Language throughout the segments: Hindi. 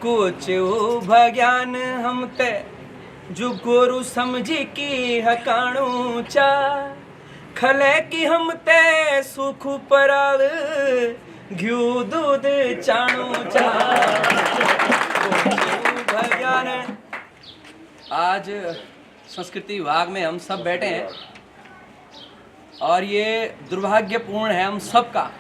कुछ भज्ञान हम ते जो गोरु समझी की हकाणू चा खले की हम ते सुख पराल घ्यू दूध चाणू चा भज्ञान। आज संस्कृति विभाग में हम सब बैठे हैं और ये दुर्भाग्यपूर्ण है हम सबका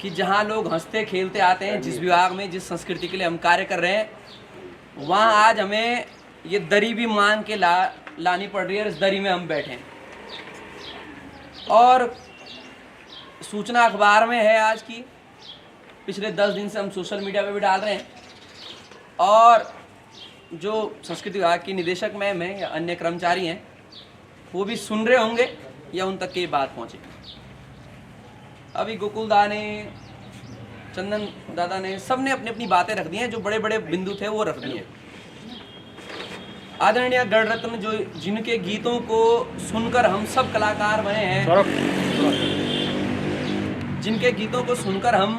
कि जहाँ लोग हंसते खेलते आते हैं, जिस विभाग में जिस संस्कृति के लिए हम कार्य कर रहे हैं, वहाँ आज हमें ये दरी भी मान के लानी पड़ रही है। इस दरी में हम बैठे हैं और सूचना अखबार में है आज की, पिछले 10 दिन से हम सोशल मीडिया पे भी डाल रहे हैं और जो संस्कृति विभाग की निदेशक मैम है या अन्य कर्मचारी हैं वो भी सुन रहे होंगे या उन तक ये बात पहुँचे। अभी गोकुल दा ने, चंदन दादा ने, सब ने अपनी अपनी बातें रख दी हैं, जो बड़े बड़े बिंदु थे वो रख दिए। आदरणीय गणरत्न जो जिनके गीतों को सुनकर हम सब कलाकार बने हैं, जिनके गीतों को सुनकर हम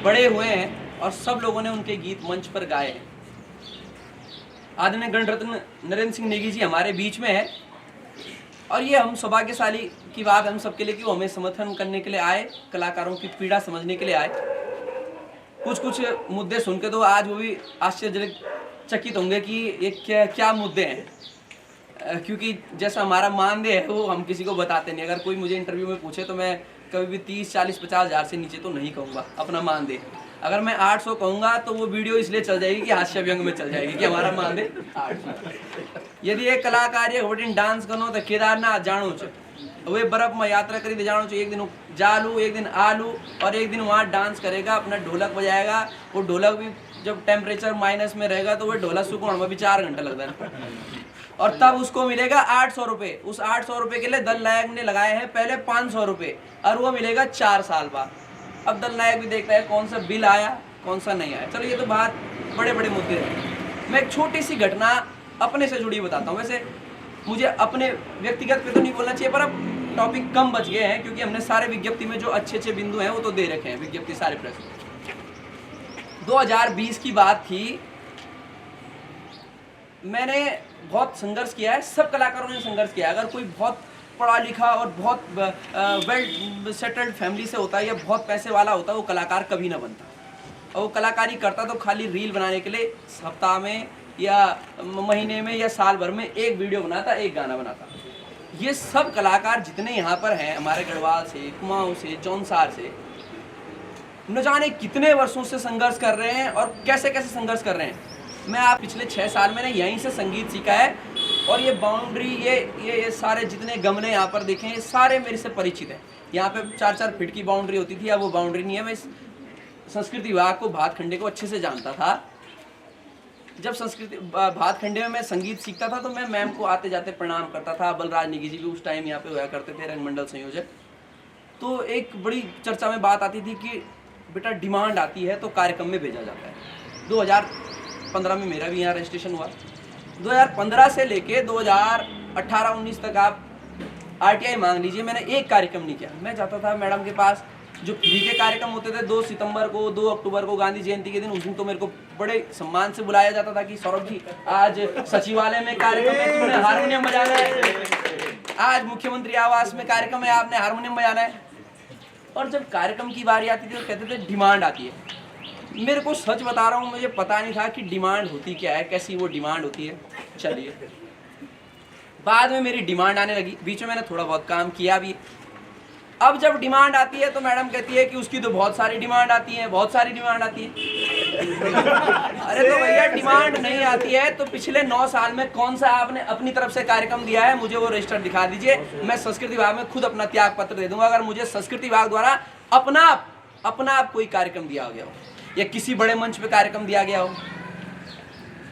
बड़े हुए हैं और सब लोगों ने उनके गीत मंच पर गाए हैं। आदरणीय गणरत्न नरेंद्र सिंह नेगी जी हमारे बीच में है और ये हम सौभाग्यशाली की बात हम सबके लिए कि वो हमें समर्थन करने के लिए आए, कलाकारों की पीड़ा समझने के लिए आए। कुछ मुद्दे सुन के तो आज वो भी आश्चर्यचकित होंगे कि ये क्या मुद्दे हैं, क्योंकि जैसा हमारा मानदेय है वो हम किसी को बताते नहीं। अगर कोई मुझे इंटरव्यू में पूछे तो मैं कभी भी 30, 40, 50 हज़ार से नीचे तो नहीं कहूँगा अपना मानदेय। अगर मैं 800 कहूँगा तो वो वीडियो इसलिए चल जाएगी कि हास्य व्यंग में चल जाएगी कि हमारा मानदेय 800। यदि एक कलाकार ये होटिन डांस करो तो केदारनाथ जाणू च, वे बर्फ में यात्रा करी जाणू च, एक दिन जालू एक दिन आलू और एक दिन वहाँ डांस करेगा, अपना ढोलक बजाएगा। वो ढोलक भी जब टेम्परेचर माइनस में रहेगा तो वो ढोलक सुखाने में भी 4 घंटा लगता है और तब उसको मिलेगा 800 रुपये। उस 800 रुपये के लिए दल नायक ने लगाए हैं पहले 500 रुपये और वो मिलेगा 4 साल बाद। अब दल नायक भी देखता है कौन सा बिल आया कौन सा नहीं आया। चलो ये तो बात बड़े बड़े मुद्दे हैं। मैं एक छोटी सी घटना अपने से जुड़ी बताता हूँ। वैसे मुझे अपने व्यक्तिगत पे तो नहीं बोलना चाहिए, पर अब टॉपिक कम बच गए हैं क्योंकि हमने सारे विज्ञप्ति में जो अच्छे अच्छे बिंदु हैं वो तो दे रखे हैं, विज्ञप्ति सारे प्रेस में। 2020 की बात थी, मैंने बहुत संघर्ष किया है, सब कलाकारों ने संघर्ष किया है। अगर कोई बहुत पढ़ा लिखा और बहुत वेल सेटल्ड फैमिली से होता है या बहुत पैसे वाला होता है, वो कलाकार कभी ना बनता। और वो कलाकारी करता तो खाली रील बनाने के लिए सप्ताह में या महीने में या साल भर में एक वीडियो बनाता, एक गाना बनाता। ये सब कलाकार जितने यहाँ पर हैं, हमारे गढ़वाल से, कुमाऊँ से, जौनसार से, न जाने कितने वर्षों से संघर्ष कर रहे हैं और कैसे कैसे संघर्ष कर रहे हैं। मैं आप पिछले 6 साल मैंने यहीं से संगीत सीखा है और ये बाउंड्री ये सारे जितने गमले यहाँ पर देखें ये सारे मेरे से परिचित हैं। यहाँ पे 4-4 फीट की बाउंड्री होती थी, अब वो बाउंड्री नहीं है। मैं संस्कृति विभाग को, भातखंडे को अच्छे से जानता था। जब संस्कृति भातखंडे में मैं संगीत सीखता था तो मैं मैम को आते जाते प्रणाम करता था। बलराज नेगी जी भी उस टाइम यहाँ पे हुआ करते थे, रंगमंडल संयोजक। तो एक बड़ी चर्चा में बात आती थी कि बेटा डिमांड आती है तो कार्यक्रम में भेजा जाता है। 2015 में मेरा भी यहाँ रजिस्ट्रेशन हुआ। 2015 से लेके 2018-19 तक आप RTI मांग लीजिए, मैंने एक कार्यक्रम नहीं किया। मैं जाता था मैडम के पास, जो फ्री के कार्यक्रम होते थे 2 सितंबर को, 2 अक्टूबर को, गांधी जयंती के दिन, उस दिन तो मेरे को बड़े सम्मान से बुलाया जाता था कि सौरभ जी आज सचिवालय में कार्यक्रम है, तुमने हारमोनियम बजाना है। आज मुख्यमंत्री आवास में कार्यक्रम है, आपने हारमोनियम बजाना है। और जब कार्यक्रम की बारी आती थी तो कहते थे डिमांड आती है। मेरे को सच बता रहा हूँ, मुझे पता नहीं था कि डिमांड होती क्या है, कैसी वो डिमांड होती है। चलिए, बाद में मेरी डिमांड आने लगी, बीच में मैंने थोड़ा बहुत काम किया भी। अब जब डिमांड आती है तो मैडम कहती है कि उसकी तो बहुत सारी डिमांड आती है, बहुत सारी डिमांड आती है। अरे तो भैया डिमांड नहीं आती है तो पिछले 9 साल में कौन सा आपने अपनी तरफ से कार्यक्रम दिया है, मुझे वो रजिस्टर दिखा दीजिए। मैं संस्कृति विभाग में खुद अपना त्याग पत्र दे दूंगा अगर मुझे संस्कृति विभाग द्वारा अपना आप कोई कार्यक्रम दिया गया हो या किसी बड़े मंच पे कार्यक्रम दिया गया हो।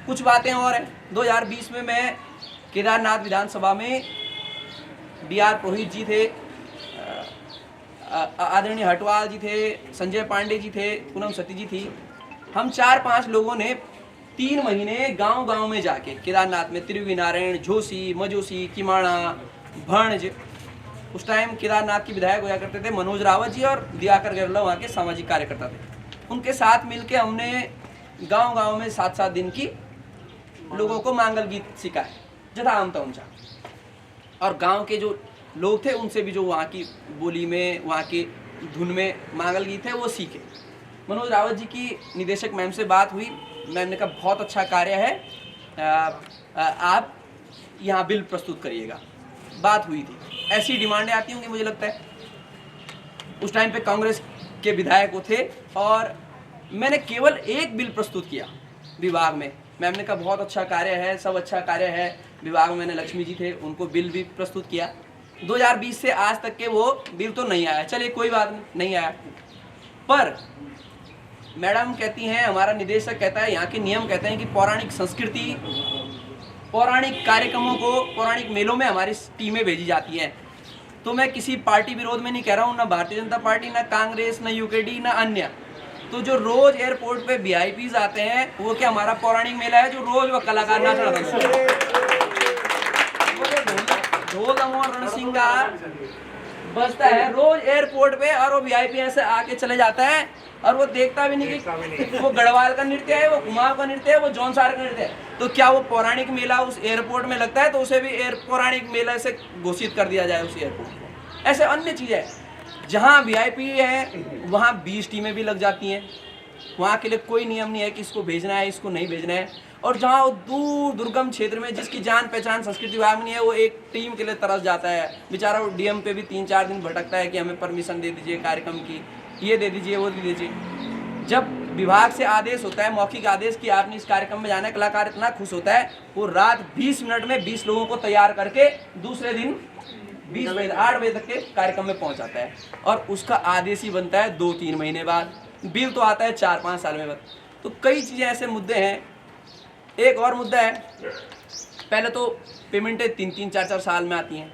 कुछ बातें और हैं। 2020 में मैं केदारनाथ विधानसभा में BR पुरोहित जी थे, आदरणीय हटवाल जी थे, संजय पांडे जी थे, पूनम सती जी थी। हम 4-5 लोगों ने 3 महीने गांव-गांव में जाके केदारनाथ में त्रिवी नारायण, झोसी, मजोसी, किमाणा, भणज, उस टाइम केदारनाथ के विधायक हुआ करते थे मनोज रावत जी और दिवाकर गर्ला वहाँ के सामाजिक कार्यकर्ता थे। उनके साथ मिलके हमने गांव-गांव में 7-7 दिन की लोगों को मांगल गीत सिखाए, जथा आमता ऊंचा। और गांव के जो लोग थे उनसे भी जो वहाँ की बोली में, वहाँ की धुन में मांगल गीत है वो सीखे। मनोज रावत जी की निदेशक मैम से बात हुई, मैम ने कहा बहुत अच्छा कार्य है, आप यहाँ बिल प्रस्तुत करिएगा। बात हुई थी, ऐसी डिमांडें आती होंगी मुझे लगता है। उस टाइम पे कांग्रेस के विधायक वो थे और मैंने केवल एक बिल प्रस्तुत किया विभाग में। मैम ने कहा बहुत अच्छा कार्य है, सब अच्छा कार्य है। विभाग में मैंने लक्ष्मी जी थे, उनको बिल भी प्रस्तुत किया। 2020 से आज तक के वो बिल तो नहीं आया, चलिए कोई बात नहीं आया। पर मैडम कहती हैं, हमारा निदेशक कहता है, यहाँ के नियम कहते हैं कि पौराणिक संस्कृति, पौराणिक कार्यक्रमों को पौराणिक मेलों में हमारी टीमें भेजी जाती हैं। तो मैं किसी पार्टी विरोध में नहीं कह रहा हूँ, ना भारतीय जनता पार्टी, ना कांग्रेस, ना यूकेडी, ना अन्य। तो जो रोज एयरपोर्ट पे वीआईपीज आते हैं, वो क्या हमारा पौराणिक मेला है जो रोज वो कलाकार नाच रहा था। ढोल और रणसिंगार बजता है रोज एयरपोर्ट पे और वो वीआईपी ऐसे आके चले जाता है और वो देखता भी नहीं कि वो गढ़वाल का नृत्य है, वो कुमाऊं का नृत्य है, वो जौनसार का नृत्य है। तो क्या वो पौराणिक मेला उस एयरपोर्ट में लगता है तो उसे भी पौराणिक मेला से घोषित कर दिया जाए उस एयरपोर्ट को। ऐसे अन्य चीजें जहाँ वीआईपी है वहाँ 20 टीमें भी लग जाती हैं। वहाँ के लिए कोई नियम नहीं है कि इसको भेजना है, इसको नहीं भेजना है। और जहाँ वो दूर दुर्गम क्षेत्र में जिसकी जान पहचान संस्कृति विभाग में नहीं है, वो एक टीम के लिए तरस जाता है बेचारा। वो डीएम पे भी 3-4 दिन भटकता है कि हमें परमिशन दे दीजिए कार्यक्रम की, ये दे दीजिए, वो दे दीजिए। जब विभाग से आदेश होता है, मौखिक आदेश कि आपने इस कार्यक्रम में जाना है, कलाकार इतना खुश होता है वो रात 20 मिनट में 20 लोगों को तैयार करके दूसरे दिन 8 बजे तक के कार्यक्रम में पहुँच जाता है। और उसका आदेश ही बनता है 2-3 महीने बाद, बिल तो आता है 4-5 साल में बाद। तो कई चीज़ें ऐसे मुद्दे हैं। एक और मुद्दा है, पहले तो पेमेंटें 3-3, 4-4 साल में आती हैं।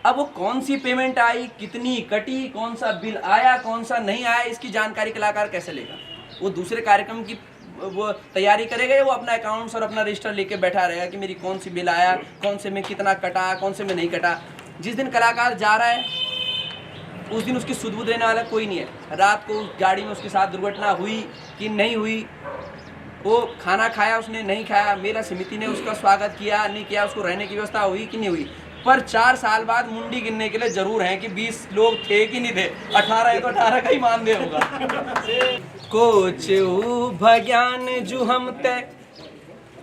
अब वो कौन सी पेमेंट आई, कितनी कटी, कौन सा बिल आया, कौन सा नहीं आया, इसकी जानकारी कलाकार कैसे लेगा? वो दूसरे कार्यक्रम की वो तैयारी करेगा या वो अपना अकाउंट्स और अपना रजिस्टर लेके बैठा रहेगा कि मेरी कौन सी बिल आया, कौन से में कितना कटा, कौन से में नहीं कटा? जिस दिन कलाकार जा रहा है उस दिन उसकी सुध बुध देने वाला कोई नहीं है। रात को उस गाड़ी में उसके साथ दुर्घटना हुई कि नहीं हुई, वो खाना खाया उसने नहीं खाया, मेला समिति ने उसका स्वागत किया नहीं किया, उसको रहने की व्यवस्था हुई कि नहीं हुई। पर 4 साल बाद मुंडी गिनने के लिए जरूर हैं कि 20 लोग थे कि नहीं थे। 18 है तो 18 का ही मानदेय होगा। कोच भज्ञान जो हम तय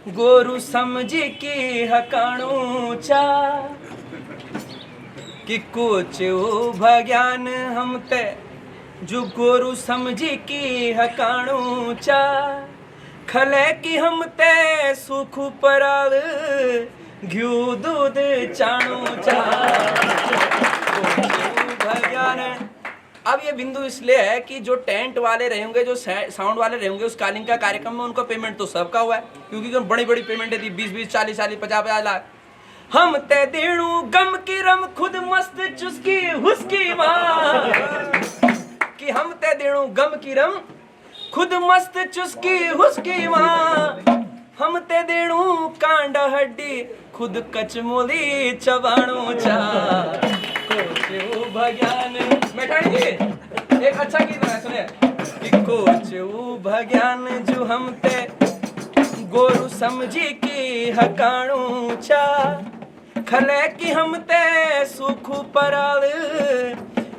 गोरु समझे के हकाणू चा कि कोच भज्ञान हम तय जो गोरु समझे के हकाणू चा खले की हम ते सुख पराल घ्यू दूध चाणू चा भज्ञान। अब ये बिंदु इसलिए है कि जो टेंट वाले रहेंगे, जो साउंड वाले रहेंगे उस कालीन का कार्यक्रम में, उनको पेमेंट तो सबका हुआ है क्योंकि बड़ी बड़ी पेमेंटें थी 20-20, 40-40, 50-50 लाख। हम ते देणू गम की रम खुद मस्त चुस्की हुस्की मां कि हम ते देणू गम की रम खुद मस्त चुस्की हुस्की मां हम ते देणू कांडा हड्डी खुद कचमोली चबाणू चा कोच भज्ञान। बैठाइए, एक अच्छा गीत है सुने कि कोच भज्ञान जो हम ते गोरु समझी की हकाणू चा खले की हम ते सुख पराल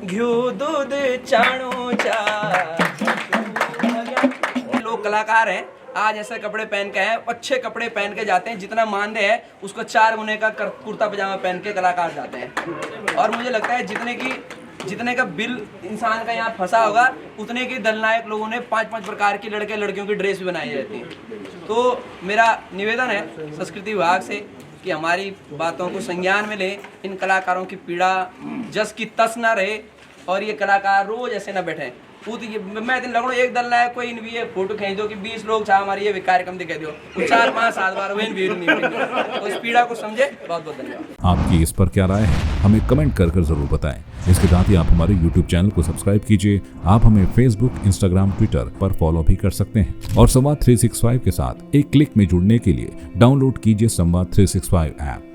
घ्यू दूध चाणू चा। लोग कलाकार हैं, आज ऐसे कपड़े पहन के हैं, अच्छे कपड़े पहन के जाते हैं, जितना मानदेय है उसको 4 गुने का कुर्ता पजामा पहन के कलाकार जाते हैं। और मुझे लगता है जितने का बिल इंसान का यहाँ फंसा होगा उतने की दलनायक लोगों ने 5-5 प्रकार की लड़के लड़कियों की ड्रेस भी बनाई रहती है। तो मेरा निवेदन है संस्कृति विभाग से कि हमारी बातों को संज्ञान में ले, इन कलाकारों की पीड़ा जस की तस ना रहे और ये कलाकार रोज ऐसे ना बैठे। मैं दिन लगो एक दल लाया कोई भी फोटो खींच दो कि 20 लोग चाह हमारी ये कार्यक्रम दिखा दो 4-5 साल बाद नहीं। तो इस पीड़ा को समझे। बहुत बहुत धन्यवाद। आपकी इस पर क्या राय है हमें कमेंट कर जरूर बताएं। इसके साथ ही आप हमारे YouTube चैनल को सब्सक्राइब कीजिए। आप हमें Facebook, Instagram, Twitter पर फॉलो भी कर सकते हैं और संवाद 365 के साथ एक क्लिक में जुड़ने के लिए डाउनलोड कीजिए संवाद 365 ऐप।